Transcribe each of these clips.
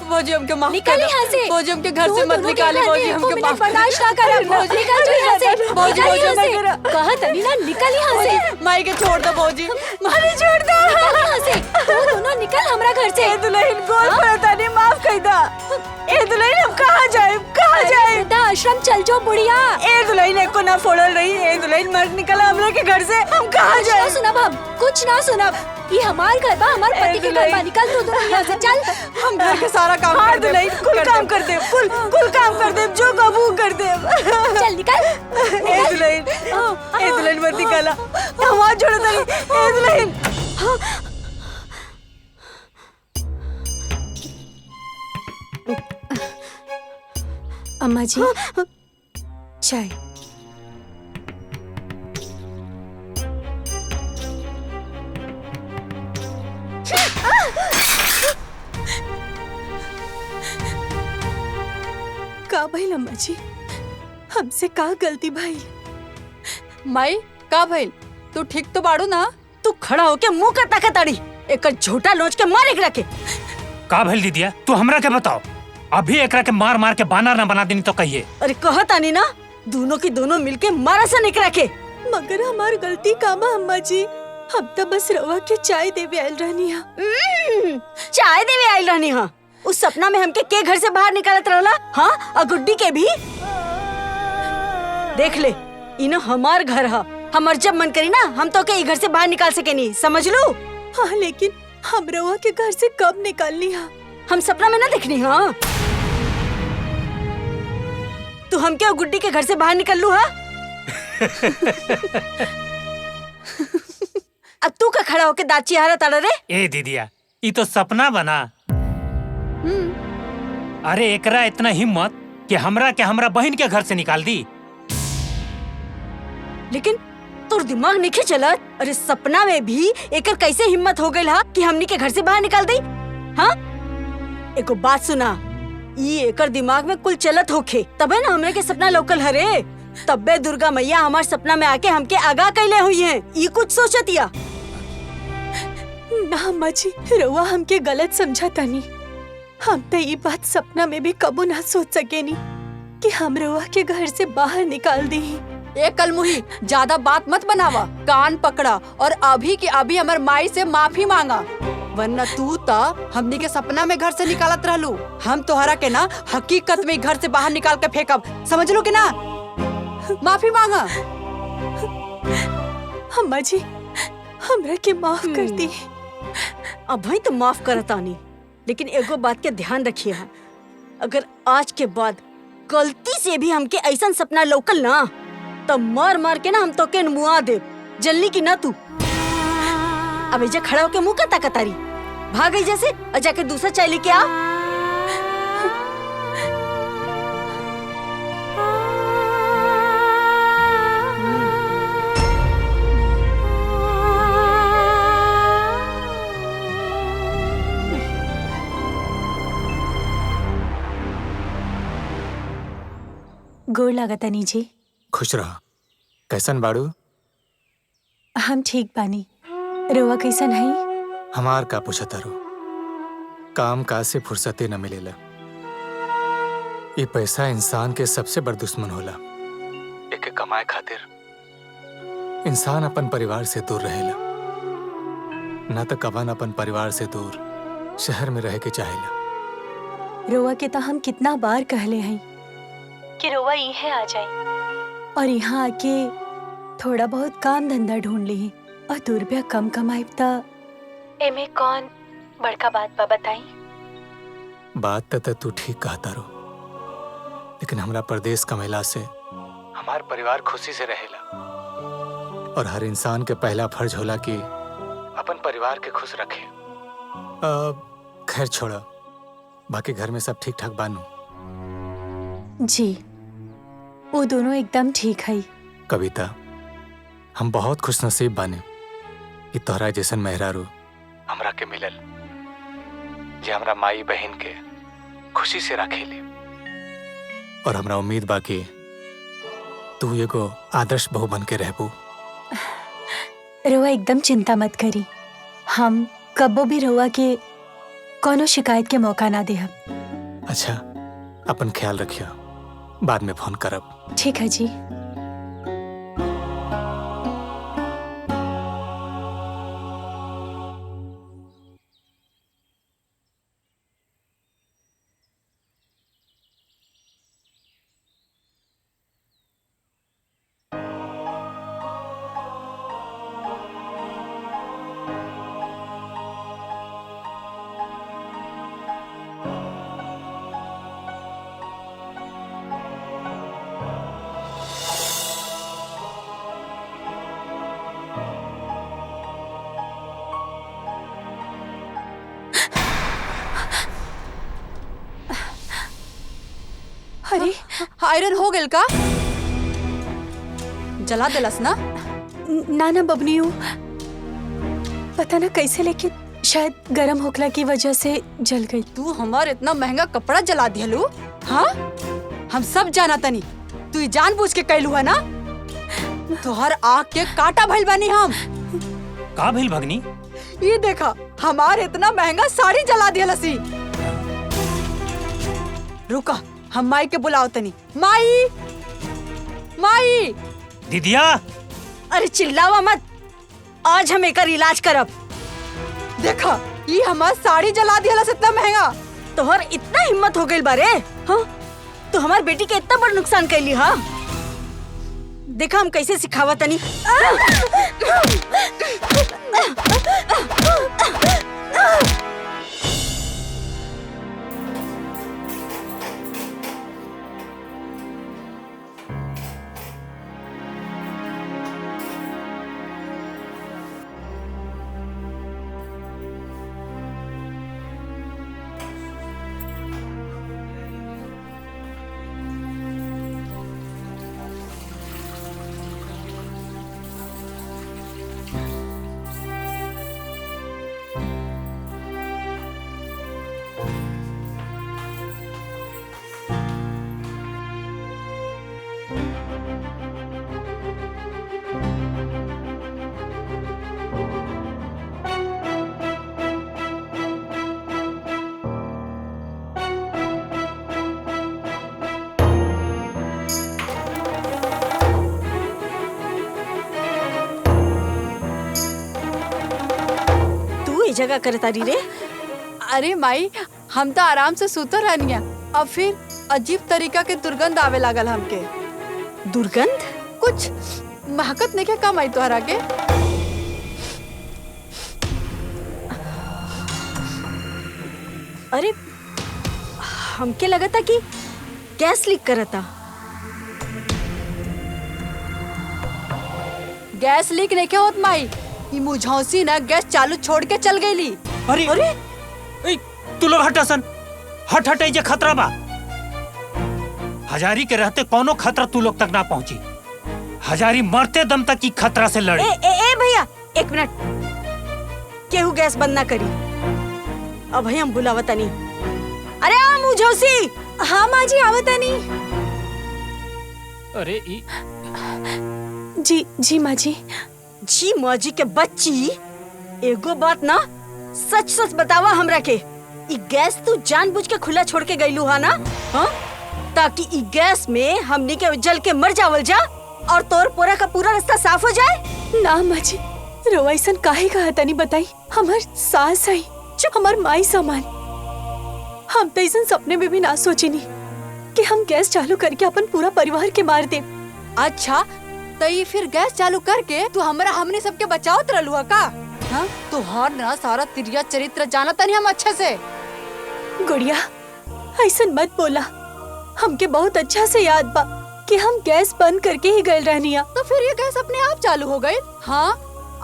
भौजी हमके माफ निकल यहाँ से। भौजी हमके घर से मत निकाले। भौजी हमके माफ बर्दाश्त ना कर। निकल जो यहाँ से। भौजी कहा तनी ना, निकल यहाँ से। माई के छोड़ दो भौजी, अरे छोड़ दो यहाँ से। तू दोनों निकल हमरा घर से। दुल्हन गोल पड़ता नहीं, माफ कर दा। ए दुल्हन हम कहाँ जाए, कहाँ जाए? वृद्धा आश्रम चल जाओ बुढ़िया। ए दुल्हन को ना फोड़ल रही। ए दुल्हन मर निकला हमरा के घर से, हम कहाँ जाए? कुछ ना सुनब हम, कुछ ना सुनब। ये हमार घर बा, हमार पति के घर बा। निकल तू दोनों यहाँ से, चल। हम घर के सारा काम कर दे, कुल काम कर दे, कुल काम कर दे, जो कबू कर दे। चल निकल। ए दुल्हन मत निकला, हम हाथ जोड़ दे। ए दुल्हन अम्मा जी, चाय। का भइल अम्मा जी, हमसे का गलती भइल? माई का भइल? तू ठीक तो बाड़ू ना? तू खड़ा होके मुंह का ताकत अड़ी, एक झोटा लोच के मार एकरा के। का भइल दीदिया, तू हमरा के बताओ। अभी एकरा के मार मार के बानर ना बना देनी तो कहिए। अरे कहता नहीं ना, दोनों की दोनों मिलके मारा सन एकरा के। मगर हमार गलती का बा अम्मा जी, हम तो बस रवा के चाय देवे आयल रहनी हा। चाय देवे आयल रहनी हा? उस सपना में हमके के घर से बाहर निकालत रहला? हाँ, और गुड्डी के भी। देख ले, इनो हमार घर हा। हमार जब मन करी ना, हम तो के घर से बाहर निकाल सके नहीं, समझ लो। हाँ, लेकिन हम रवा के घर से कब निकालनी हा? हम सपना में ना देखनी हाँ। तू हमके और गुड्डी के घर से बाहर निकल लू हा? अब तू का खड़ा होके दाची हारा ताड़ा रे? ए दीदिया, ये तो सपना बना। अरे एकरा इतना हिम्मत कि हमरा बहन के घर से निकाल दी। लेकिन तोर दिमाग नहीं चलत? अरे सपना में भी एकर कैसे हिम्मत हो गई हा कि हमनी के घर से बाहर निकाल दी? हाँ, एको बात सुना, ई एकर दिमाग में कुल चलत होखे तबे ना हमरे के सपना लौकल हरे। तब्बे दुर्गा मैया हमार सपना में आके हमके आगाह कैले हुई हैं। ई कुछ सोचतिया? ना अम्मा जी, रवा हमके गलत समझा तानी। हम तो ये बात सपना में भी कबू ना सोच सके नी कि हम रवा के घर से बाहर निकाल दी। ए कलमुही, ज्यादा बात मत बनावा, कान पकड़ा और अभी के अभी हमार माई से माफी मांगा, वरना तू ता हमनी के सपना में घर से निकालत रहलू। हम तोहरा के ना हकीकत में घर से बाहर निकाल के फेंकब, समझ लो कि ना? माफी मांगा। अम्मा जी, हमरा के माफ कर दी। अब भाई तो माफ करतानी, लेकिन एगो बात के ध्यान रखिए, अगर आज के बाद गलती से भी हमके ऐसा सपना लौकल ना, तो मार मार के ना हम तो के मुआ दे। जल्दी की ना तू। अब एजा खड़ा होके मुंह का ताकतारी भाग गई जैसे, और जाके दूसरा चाय लेके आ। गोड़ लागतानी जी। खुश रहो। कैसन बाड़ू? हम ठीक बानी, रवा कैसन है? हमार का पूछा तारू, काम काज से फुर्सते न मिलेला। ये पैसा इंसान के सबसे बड़ दुश्मन होला। एके कमाए खातिर इंसान अपन परिवार से दूर रहेला, न तो कवन अपन परिवार से दूर शहर में रह के चाहेला। रवा के तो हम कितना बार कहले हैं कि रवा यहाँ आ जाए, और यहाँ आके थोड़ा बहुत काम धंधा ढूंढ ली और 2 रुपया कम कमाई तो एमे कौन बड़का बात बा बताई? बात तो तू ठीक कहता रो, लेकिन हमरा परदेश कमेला से हमार परिवार खुशी से रहेला, और हर इंसान के पहला फर्ज होला कि अपन परिवार के खुश रखे। खैर छोड़ा, बाकी घर में सब ठीक ठाक बानू? जी, वो दोनों एकदम ठीक है। कविता, हम बहुत खुशनसीब बाने कि तोहरा जैसन मेहरारू हमरा के मिलल, जे हमरा माई बहन के खुशी से रखेले। और हमरा उम्मीद बा कि तू एगो आदर्श बहू बन के रहबू। रवा एकदम चिंता मत करी, हम कबो भी रवा के कोनो शिकायत के मौका ना दे। अच्छा, अपन ख्याल रखियो, बाद में फोन करब। ठीक है जी। अरे आयरन हो गल का? जला दिलस ना? ना ना बबनी हूँ, पता ना कैसे, लेकिन शायद गरम होखला की वजह से जल गई। तू हमार इतना महंगा कपड़ा जला दिलू? हाँ, हम सब जाना तनी, तू जानबूझ के कैलू है ना? तोहर आँख के काटा भइल बानी हम। का भइल भगनी? ये देखा, हमार इतना महंगा साड़ी जला दिलसी। रुका, हम माई के बुलाओ तनी। माई, माई। दीदिया, अरे चिल्लावा मत, आज हम एकर इलाज करब। देखा, ये हमार साड़ी जला दिया इतना महंगा। तोहर इतना हिम्मत हो गई बारे? हाँ, तो हमार बेटी के इतना बड़ नुकसान कैली। हाँ, देखा हम कैसे सिखावा तनी। जगह करे तारी रे? अरे माई, हम तो आराम से सुतर रहनिया, अब फिर अजीब तरीका के दुर्गंध आवे लागल हमके। दुर्गंध? कुछ महकत नहीं क्या कम आई तोहरा के? अरे हमके लगा था कि गैस लीक करता। गैस लीक नहीं क्या होत माई, ये मुझौसी ना गैस चालू छोड़ के चल गईली। अरे अरे ए, तू लोग हटासन, हट हट, जे खतरा बा। हजारी के रहते कोनो खतरा तू लोग तक ना पहुंची। हजारी मरते दम तक की खतरा से लड़ी। ए भैया, एक मिनट, केहू गैस बंद ना करी। अब भैया हम बुलावता नहीं। अरे आ मुझौसी। हाँ माँ जी, आवता नहीं। अरे जी जी माँ जी। जी मौजी के बच्ची, एगो बात ना सच सच बतावा हमरा के, ई गैस तू जानबूझ के खुला छोड़ के गईलू हा ना? हाँ, ताकि ई गैस में हमनी के जल के मर जावल जा और तोर पोरा का पूरा रास्ता साफ हो जाए। ना माँ जी, रोवाइसन काहे कहा तनी बताई। हमार सास आई, जो हमार माई सामान। हम तो ऐसा सपने में भी ना सोची नहीं कि हम गैस चालू करके अपन पूरा परिवार के मार दे। अच्छा, तो ये फिर गैस चालू करके तू हमरा हमने सबके बचावत रहलू है का? हाँ, तुहार ना सारा तिरिया चरित्र जाना तनी हम अच्छे से। गुड़िया, ऐसा मत बोला। हमके बहुत अच्छा से याद बा कि हम गैस बंद करके ही गए रहनिया। तो फिर ये गैस अपने आप चालू हो गई? हाँ,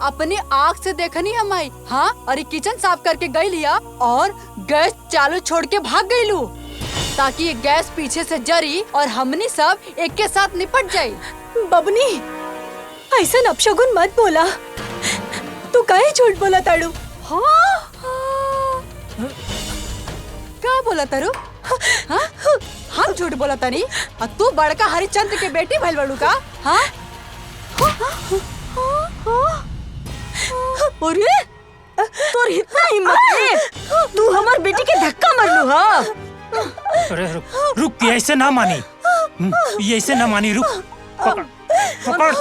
अपने आँख से देखनी हम आई। हाँ, और किचन साफ करके गई लिया और गैस चालू छोड़ के भाग गई लू, ताकि ये गैस पीछे से जरी और हमनी सब एक के साथ निपट जाये। बबनी, ऐसा अपशगुन मत बोला। तू काहे झूठ बोला ताड़ू? हाँ, क्या बोला तारू? हाँ, हम झूठ बोला तानी? और तू बड़का हरिश्चंद्र के बेटी भइल बड़ू का? हाँ? अरे तोर इतना हिम्मत है तू हमार बेटी के धक्का मारलू हा। अरे रुक रुक, ये ऐसे ना मानी, ये ऐसे ना मानी, रुक। पकड़ पकड़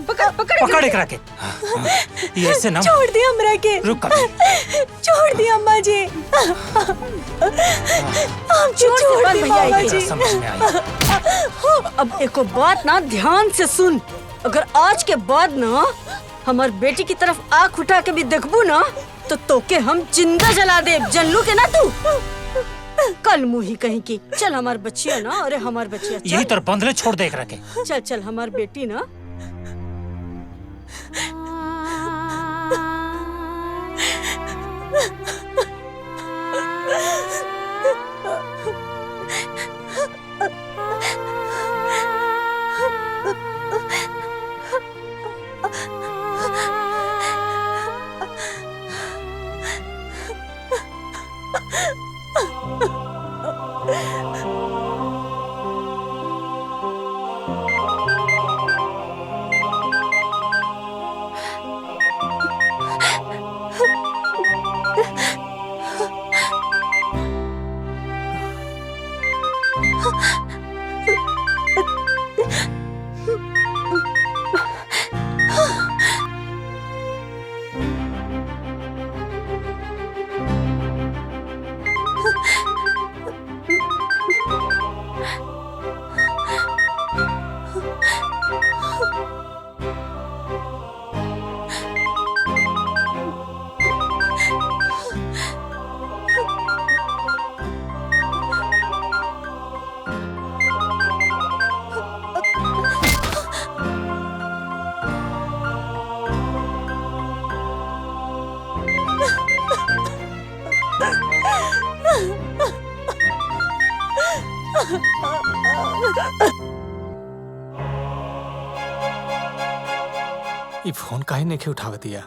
पकड़ पकड़ पकड़ एकरा के। ये ऐसे ना, छोड़ दी हमरा के, रुक कभी। छोड़ दी अम्मा जी, छोड़ दी मामा जी। समझ में आई। अब एको बात ना ध्यान से सुन, अगर आज के बाद ना हमार बेटी की तरफ आँख उठा के भी देखबू ना तो तोके हम जिंदा जला दे, जानलू के ना तू। कल मुही कहीं की। चल हमार बच्चिया ना, अरे हमार बच्चिया यही चल तो बंदले छोड़ दे एकरा के। चल चल हमार बेटी ना। ये फोन काहे नहीं उठाव दिया?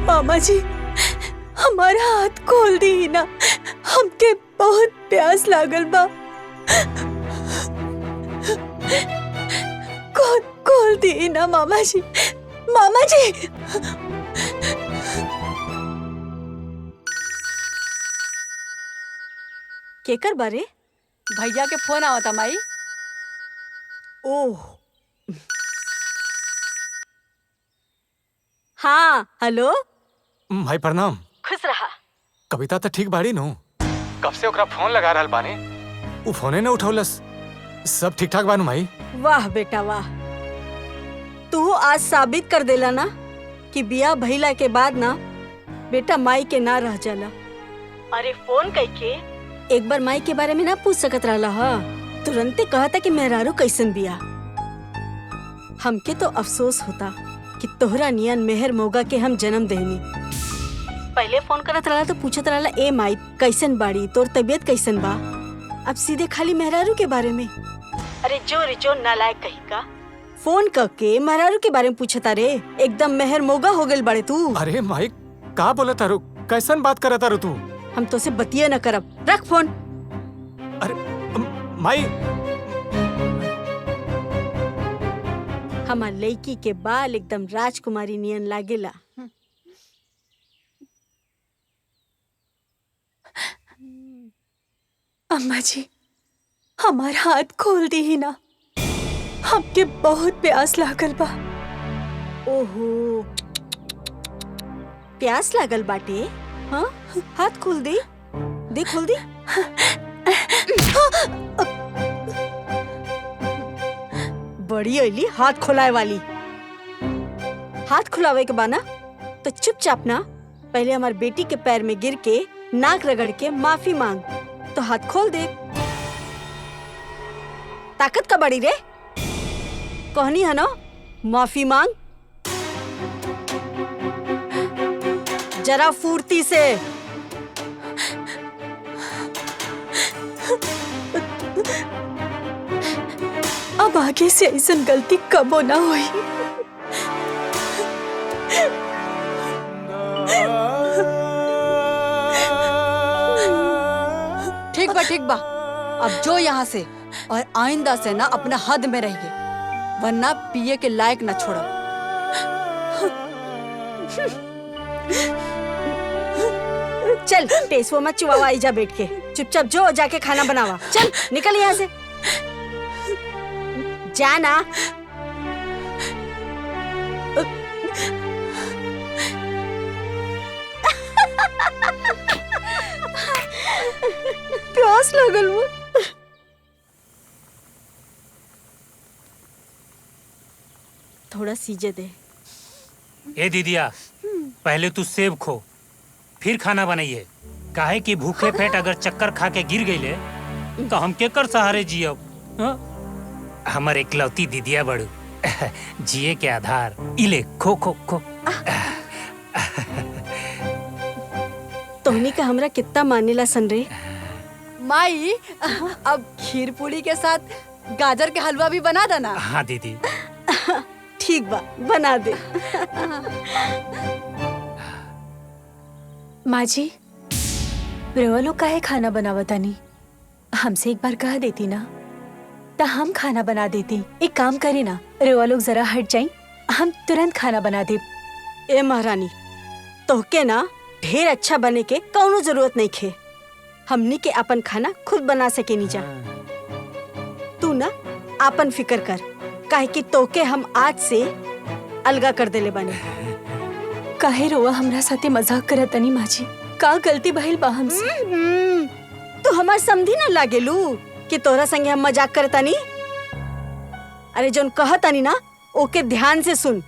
मामा जी हमारा हाथ खोल दी ना, हमके बहुत प्यास लागल बा। खोल दी ना मामा जी, मामा जी। केकर बारे? भैया के फोन आवता माई। ओह हाँ, हेलो। भाई प्रणाम। खुश रहा। कविता तो ठीक बाड़ी नु? कब से ओकरा फोन लगा रहल बानी, वो फोने न उठौलस। सब ठीक ठाक बानू भाई? वाह बेटा वाह, तू आज साबित कर देला ना कि बिया भइला के बाद ना बेटा माई के ना रह जाला। अरे फोन करके एक बार माई के बारे में ना पूछ सकत रहला हा, तुरंते कहता कि मेहरारू कैसन बिया। हमके तो अफसोस होता कि तोहरा नियन मेहर मोगा के हम जन्म देनी। पहले फोन करत रहला तो पूछत रहला ए माई कैसन बाड़ी, तोर तबीयत कैसन बा। अब सीधे खाली मेहरारू के बारे में। अरे जो नालायक कहीं का फोन करके मेहरारू के बारे में पूछता रे, एकदम मेहर मोगा हो गइल बाड़े तू। अरे माई का बोला तारू, कैसन बात करत तारू तू? हम तो से बतिया न करब, रख फोन। अरे माई, हमार लड़की के बाल एकदम राजकुमारी नियन लागेला। अम्मा जी हमारा हाथ खोल दी ही ना, हमके बहुत प्यास लागल बा। ओहो प्यास लागल बाटे? हाँ हाथ खोल दे, खोल दे। बड़ी अली हाथ खुलाए वाली। हाथ खुलावे के बाना तो चुपचाप ना पहले हमार बेटी के पैर में गिर के नाक रगड़ के माफी मांग, तो हाथ खोल दे। ताकत का बड़ी रे, कहनी है ना माफी मांग, जरा फुर्ती से। अब आगे से ऐसा गलती कबो ना हुई। ठीक बा, अब जो यहाँ से और आइंदा से ना अपना हद में रहिए, वरना पिए के लायक ना छोड़ो। चल टेसुआ मत चुवावा, जा बैठ के चुपचाप जो जाके खाना बनावा। चल निकल यहाँ से, जाना। प्यास लगल वो। थोड़ा सीजे दे। ए दीदिया, पहले तू सेब खो, फिर खाना बनाइए। काहे कि भूखे पेट अगर चक्कर खा के गिर गईले तो हम केकर सहारे जियब। हमर एकलौती दीदिया बड़ू, जिए के आधार। इले खो खो खो। तोहनी का हमरा कितना मानेला सन रे। माई, अब खीर पूरी के साथ गाजर के हलवा भी बना देना। हाँ दीदी। ठीक बा, बना दे। माँ जी, रवा लोग काहे खाना बनावतानी? हमसे एक बार कह देती ना तो हम खाना बना देती। एक काम करे ना, रवा लोग जरा हट जाए, हम तुरंत खाना बना दे। ए महारानी, तोहके ना ढेर अच्छा बने के कौनो जरूरत नहीं खे। हमनी के अपन खाना खुद बना सके नी जा। तू ना अपन फिकर कर, काहे कि तोके हम आज से अलगा कर देले बानी। काहे रोवा हमरा साथे मजाक करतनी माँ जी? का गलती भइल बा हमसे? तू हमार समझी ना लागेलू कि तोरा संगे हम मजाक करतानी। अरे जोन कहतानी ना ओके ध्यान से सुन।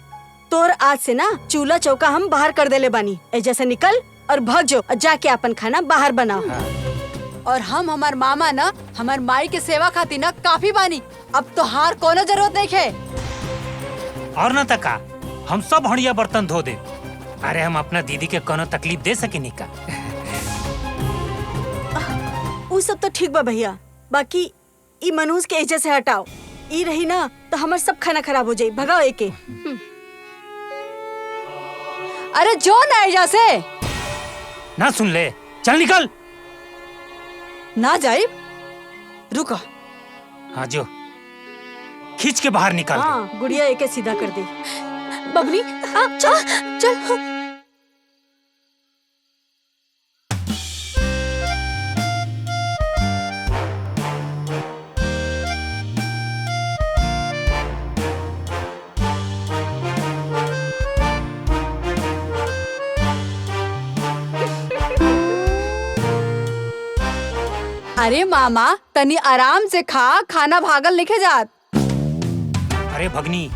तोर आज से ना चूल्हा चौका हम बाहर कर देले बानी। एजा से निकल और भाग जो, जाके अपन खाना बाहर बनाओ। और हम हमार मामा ना हमार माई के सेवा खातिर ना काफी बानी। अब तो हार कोनो जरूरत नहीं है। और न तका हम सब हड़िया बर्तन धो दे। अरे हम अपना दीदी के कोनो तकलीफ दे सके नहीं का? वो सब तो ठीक बा भैया, बाकी ई मनूज के एजे से हटाओ। ई रही ना तो हमार सब खाना खराब हो जाई। भगाओ एके। अरे जो ना एजा से ना सुन ले, चल निकल। ना जाए, रुको। हाँ जो खींच के बाहर निकाल दे। हाँ, गुड़िया एके सीधा कर दे। बबली, चल चल। अरे मामा, तनी आराम से खा, खाना भागल लिखे जात। अरे भगनी,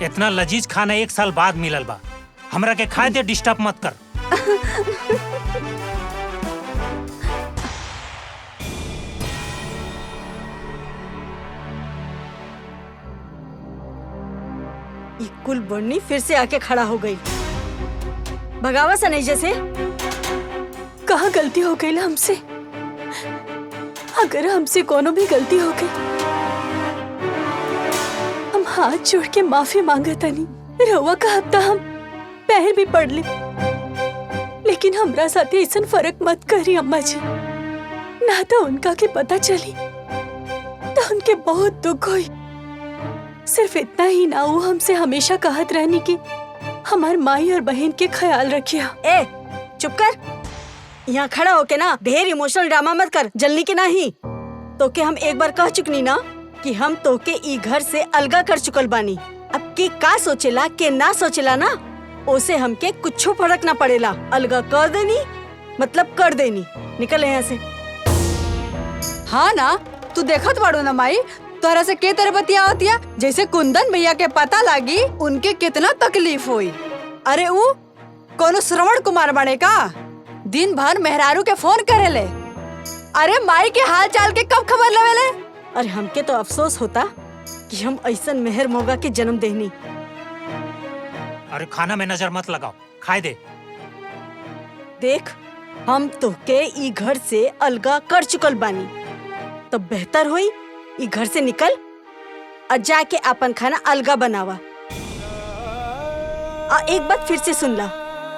इतना लजीज खाना 1 साल बाद मिलल बा, हमरा के खाए दे, डिस्टर्ब मत कर। ये कुल बन्नी फिर से आके खड़ा हो गई। भगावा सा नहीं जैसे। कहाँ गलती हो गई हमसे? अगर हमसे कोनो भी गलती हो गई, हम हाथ जोड़ के माफी मांगतानी। रवा का हफ्ता हम पैर भी पड़ ले, लेकिन हमरा साथे ऐसा फर्क मत करी अम्मा जी। ना तो उनका के पता चली तो उनके बहुत दुख हुई। सिर्फ इतना ही ना, वो हमसे हमेशा कहत रहनी कि हमार माई और बहन के ख्याल रखिया। ए चुप कर। यहाँ खड़ा होके ना ढेर इमोशनल ड्रामा मत कर, जल्दी के नहीं। तोके हम एक बार कह चुकनी ना कि हम तोके ई घर से अलगा कर चुकल बानी। अब के का सोचेला के ना सोचेला ना, ओसे हमके कुछ फर्क ना पड़ेला। अलगा कर देनी मतलब कर देनी। निकल यहाँ से। हाँ ना, तू देखत बाड़ू ना माई, तोहरा से के तरह बतियावतिया जैसे कुंदन भैया के पता लागी उनके कितना तकलीफ हुई। अरे ऊ कोनो श्रवण कुमार बने का, दिन भर मेहरारू के फोन करेले। अरे माई के हाल चाल के कब खबर लेवेले। अरे हमके तो अफसोस होता कि हम ऐसन मेहर मोगा के जन्म देनी। अरे खाना में नजर मत लगाओ, खाए दे। देख, हम तोके ई घर से अलगा कर चुकल बानी, तो बेहतर होई ई घर से निकल और जाके अपन खाना अलगा बनावा। एक बात फिर से सुन ला,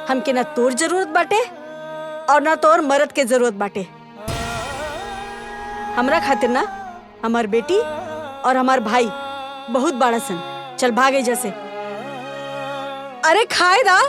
हमके ना तोर जरूरत बाटे और ना तोर मर्द के जरूरत बाटे। हमरा खातिर ना हमार बेटी और हमार भाई बहुत बड़ा सन। चल भागे जैसे। अरे खाए दा।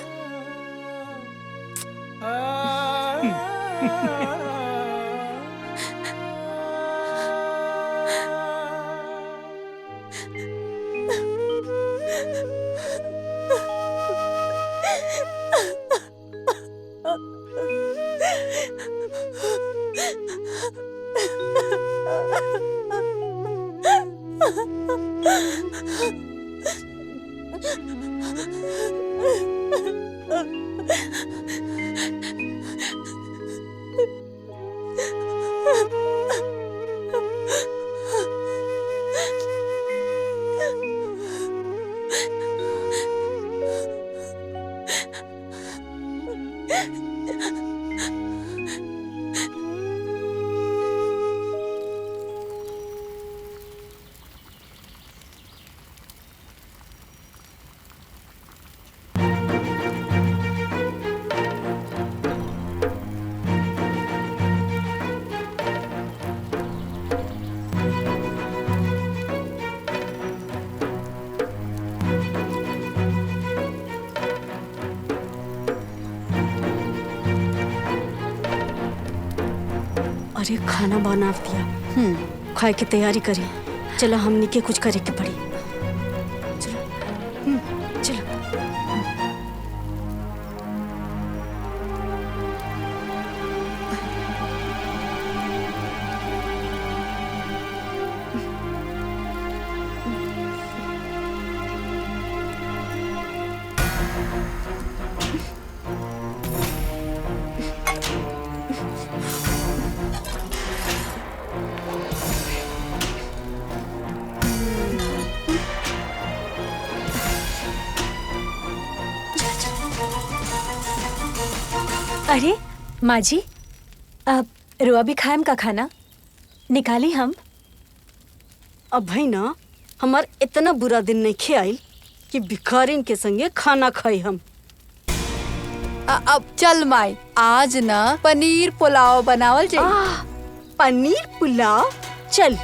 अरे खाना बना दिया, खाए की तैयारी करी। चलो हमनी के कुछ करे के पड़ी। चलो चलो। अरे माँ जी, अब रुआ भी खाएम का खाना निकाली हम। अब भाई ना हमार इतना बुरा दिन नहीं खेआइल कि भिखारिन के संगे खाना खाई हम। अब चल माई, आज ना पनीर पुलाव बनावल जाए। पनीर पुलाव, चल।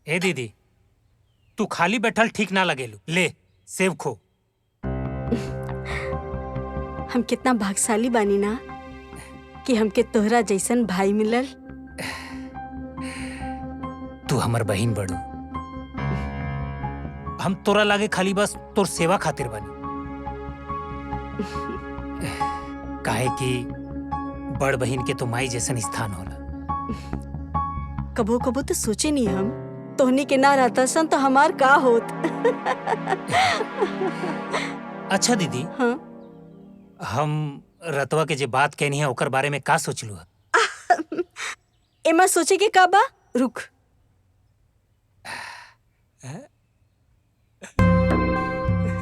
ए दीदी, तू खाली बैठल ठीक ना लगेलू। ले सेब खो। हम कितना भाग्यशाली बानी ना कि हमके तोहरा जैसन भाई मिलल। तू हमर बहिन बड़ू, हम तोरा लागे खाली बस तोर सेवा खातिर बनी। काहे कि बड़ बहिन के तो माई जैसन स्थान होला। कबो कबो तो सोचे नहीं हम तोहनी के ना रहता सन तो हमार का होत। अच्छा दीदी, हाँ? हम रतवा के जे बात कहनी है ओकर बारे में का सोचलू है? एमा सोचे के का बा? रुक।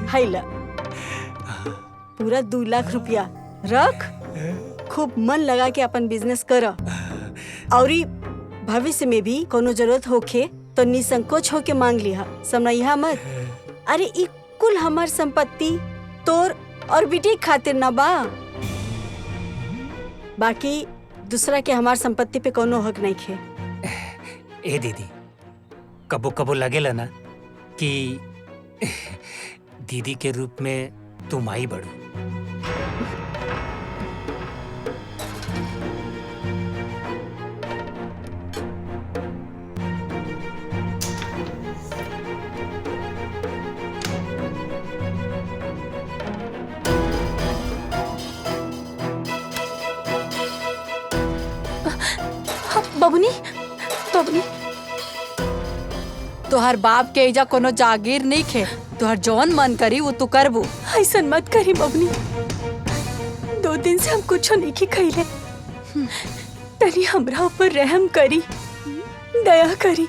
हाय ला, पूरा 2 लाख रुपया रख। खूब मन लगा के अपन बिजनेस कर, और भविष्य में भी कोनो जरूरत होखे तो निसंकोच होके मांग लिहा, समझिया मत। अरे ई कुल हमार संपत्ति तोर और बेटी खातिर ना बा, बाकी दूसरा के हमार संपत्ति पे कोनो हक नहीं खे। ए दीदी, कबो कबो लगेला ना कि दीदी के रूप में तुम आई बढ़ो। बबुनी, बबुनी, तोहर बाप के एजा कोनो जागीर नहीं खे, तोहर जौन मन करी वो तू करबू। ऐसन मत करी बबुनी। 2 दिन से हम कुछ नहीं खइले। तनी हमरा ऊपर रहम करी, दया करी।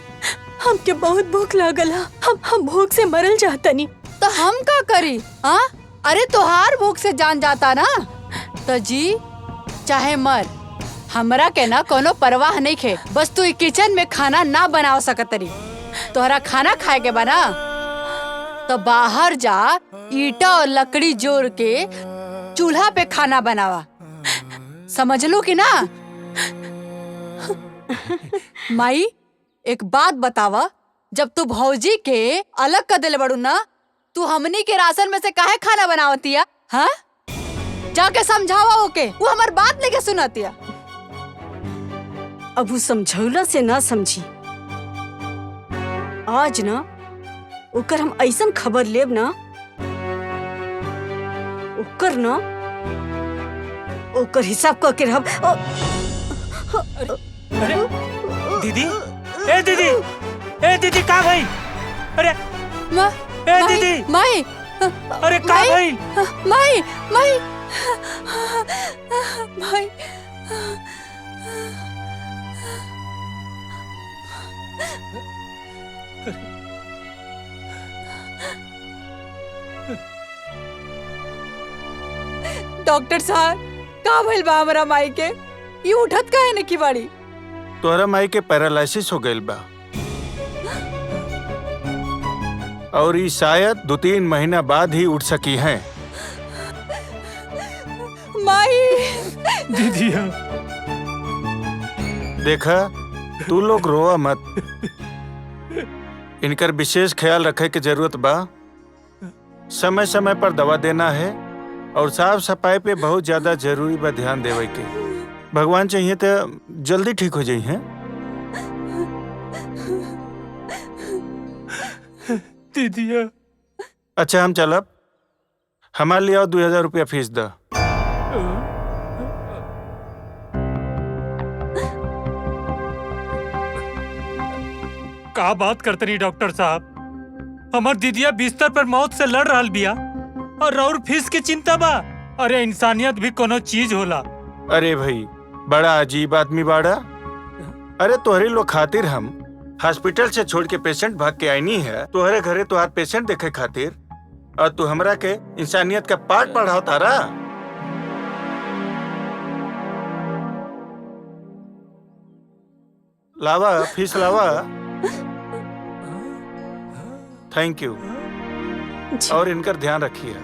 हमके बहुत भूख लागल है, हम भूख से मरल जातनी। तो हम का करी? हाँ, अरे तोहार भूख से जान जाता ना, तो जी चाहे मर, हमरा के ना कोनो परवाह नहीं खे। बस तू किचन में खाना ना बनाव सकतरी। तोहरा खाना खाए के बना तो बाहर जा, ईटा और लकड़ी जोड़ के चूल्हा पे खाना बनावा, समझ लो कि ना? माई एक बात बतावा, जब तू भौजी के अलग कर दिले बड़ू ना, तू हमनी के राशन में से काहे खाना बनावतिया? हाँ, जाके समझावा ओके, वो हमार बात लेके सुनतिया। अब वो समझौला से ना समझी। आज ना ओकर हम ऐसन खबर लेब ना, ओकर हिसाब करके रहब। अरे दीदी, ए दीदी, ए दीदी का भाई? अरे ए दीदी, माई, अरे का भाई? माई, माई, माई, डॉक्टर साहब का भइल बा हमरा माई के? ये उठत काहे न की बाड़ी? तोहरा माई के पैरालिसिस हो गइल बा, और ये शायद 2-3 महीना बाद ही उठ सकी हैं। माई, दीदी देखा, तू लोग रोआ मत, इनकर विशेष ख्याल रखे की जरूरत बा। समय समय पर दवा देना है, और साफ सफाई पे बहुत ज्यादा जरूरी बा ध्यान देवे के। भगवान चाहिए तो जल्दी ठीक हो जाई हैं। दीदिया, अच्छा हम चलब, हमारे लिए 2000 रुपया फीस दा। का बात करते नहीं डॉक्टर साहब? हमार दीदिया बिस्तर पर मौत से लड़ रहा बिया और फीस की चिंता बा। अरे इंसानियत भी कोनो चीज होला। अरे भाई, बड़ा अजीब आदमी बाड़ा। अरे तोहरे लोग खातिर हम हॉस्पिटल से छोड़ के पेशेंट भाग के आईनी है तोहरे घरे तोहार पेशेंट देखे खातिर, और तू हमरा के इंसानियत का पाठ पढ़ाओ तारा। लावा फीस लावा। थैंक यू, और इनका ध्यान रखिए।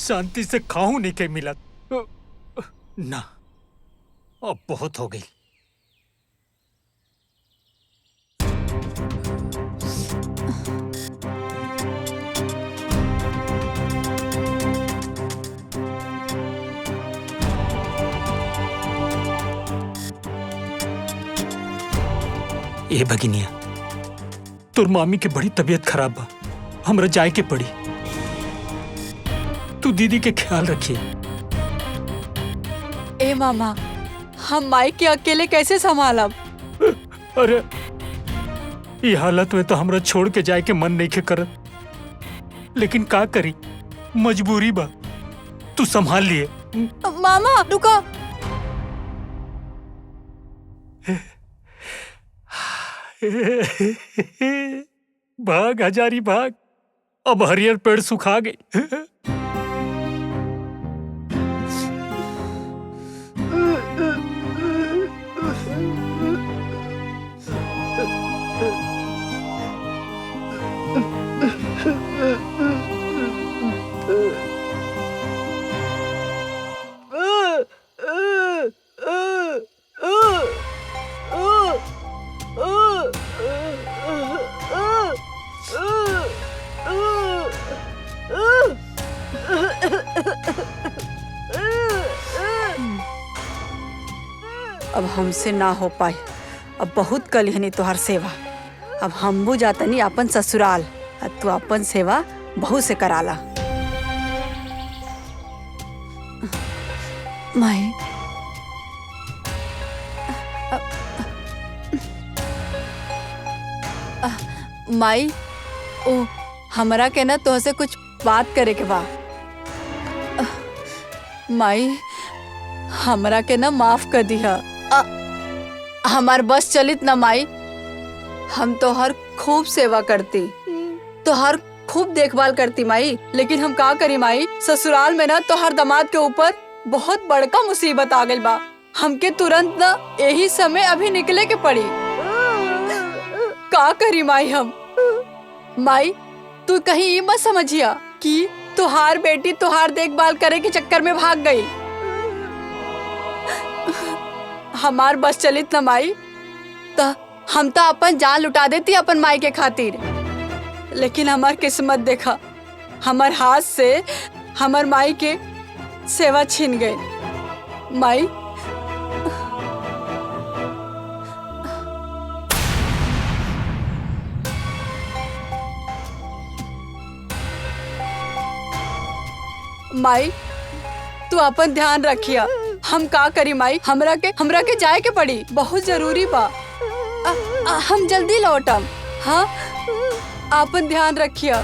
शांति से खाऊं नहीं के मिला ना, अब बहुत हो गई। ए भगिनिया, तोर मामी के बड़ी तबीयत खराब बा, हमरा जाए के पड़ी। तू दीदी के ख्याल रखिए। ए मामा, हम माई के अकेले कैसे संभालब? अरे ये हालत में तो हमरा छोड़ के जाए के मन नहीं के करत, लेकिन का करी, मजबूरी बा। तू संभाल लिए। मामा रुको। भाग हजारी भाग, अब हरियर पेड़ सुखा गई। अब हमसे ना हो पाए, अब बहुत कलिहनी तोहर सेवा। अब हमबू जातनी अपन ससुराल, अब तू अपन सेवा बहू से कराला। माई माई, ओ हमरा के ना तोहसे कुछ बात करे के बा। माई हमरा के ना माफ कर दिया। हमार बस चलित ना माई, हम तोहर खूब सेवा करती, तोहर खूब देखभाल करती माई, लेकिन हम का करी माई, ससुराल में ना तोहर दामाद के ऊपर बहुत बड़का मुसीबत आ गई बा। हमके तुरंत ना यही समय अभी निकले के पड़ी। का करी माई हम? माई तू कहीं ये मत समझिया कि तुहार बेटी तुहार देखभाल करे के चक्कर में भाग गई। हमार बस चलित न माई, तो हम तो अपन जान लुटा देती अपन माई के खातिर, लेकिन हमार किस्मत देखा, हमार हाथ से हमार माई के सेवा छीन गए। माई माई तू अपन ध्यान रखिया। हम का करी माई, हमरा के जाए के पड़ी, बहुत जरूरी बा। हम जल्दी लौटम। हाँ अपन ध्यान रखिया।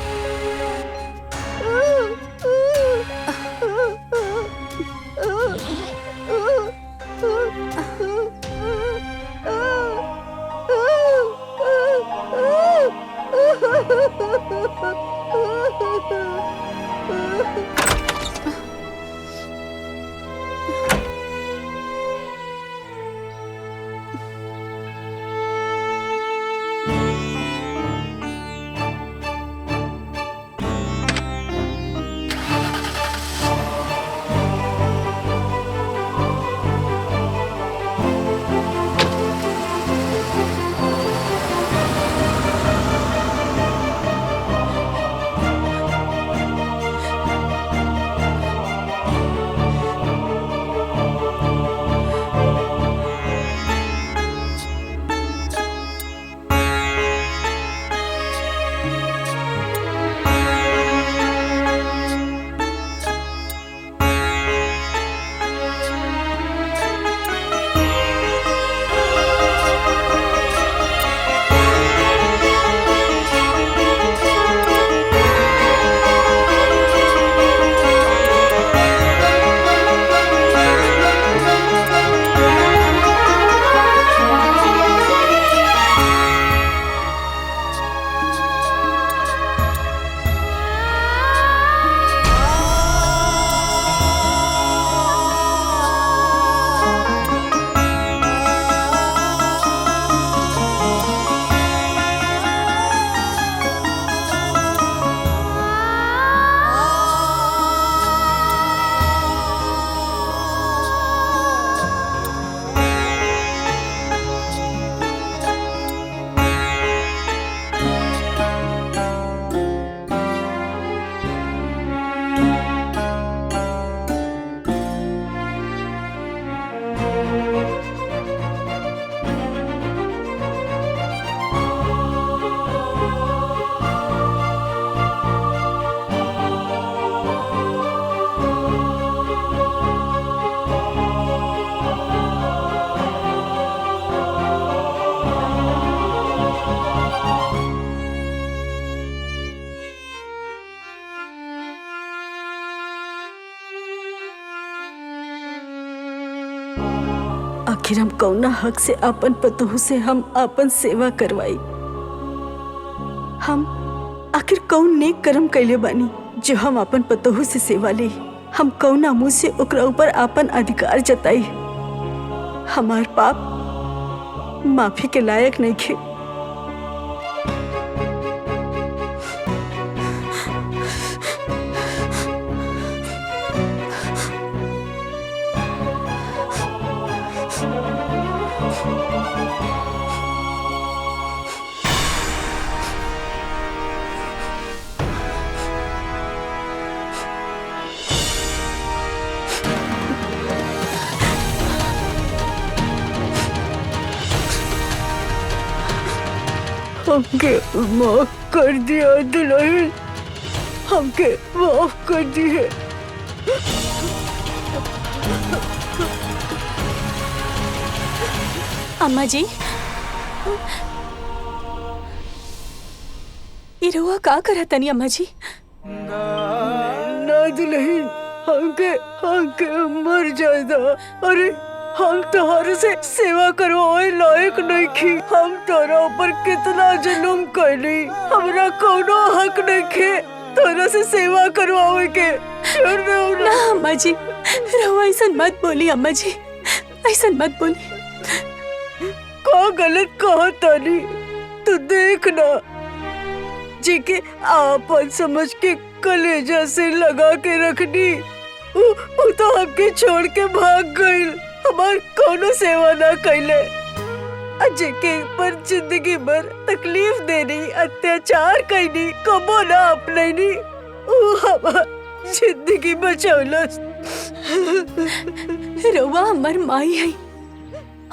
आखिर हम कौना हक से अपन पतोह से हम अपन सेवा करवाई? हम आखिर कौन नेक कर्म कैले बानी जो हम अपन पतोह से सेवा ली? हम कौना मुंह से ओकरा ऊपर अपन अधिकार जताई? हमार पाप माफी के लायक नहीं खे। हमके माफ कर दिया दुल्हन, हमके माफ कर दिए। अम्मा जी, ई रउआ का करत तनी अम्मा जी? ना दुल्हन, हमके मर जाएगा। अरे हम तोहरे से सेवा करवाए लायक नहीं थी। हम तोरा ऊपर कितना जुल्म कैली, हमरा कोनो हक नहीं खे तोरा से सेवा करवावे के। छोड़ दे हमरा। ना अम्मा जी, रउआ ऐसा मत बोली अम्मा जी, ऐसा मत बोली। का गलत कहा तानी? तू देख ना, जी के आपन समझ के कलेजा से लगा के रखनी, वो तो हमके छोड़ के भाग गई। हमार कोनो सेवा ना कैले, अजय के पर जिंदगी भर तकलीफ देनी, अत्याचार करनी, कबो ना अपनैनी, वो हमार जिंदगी बचौलस। रउआ हमार माई है,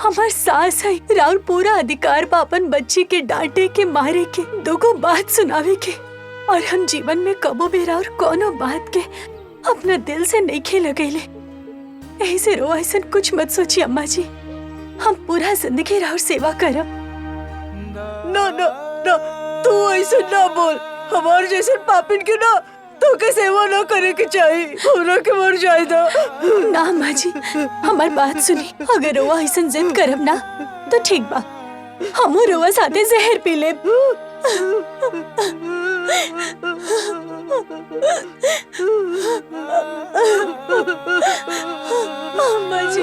हमार सास है। राउर पूरा अधिकार बा अपन बच्ची के डांटे के, मारे के, दोगो बात सुनावे के। और हम जीवन में कबो भी राउर कोनो बात के अपना दिल से नहीं खे लगेले। ऐसे रो ऐसा कुछ मत सोची अम्मा जी, हम पूरा जिंदगी राउर सेवा करब। ना ना ना, तू ऐसे ना बोल। हमार जैसे पापिन के ना तो के सेवा ना करे के चाहिए, हमरा के मर जाएगा। ना अम्मा जी, हमार बात सुनी। अगर रोआ ऐसा जिद करब ना तो ठीक बा, हमू रोआ साथे जहर पी लेब। अम्मा जी।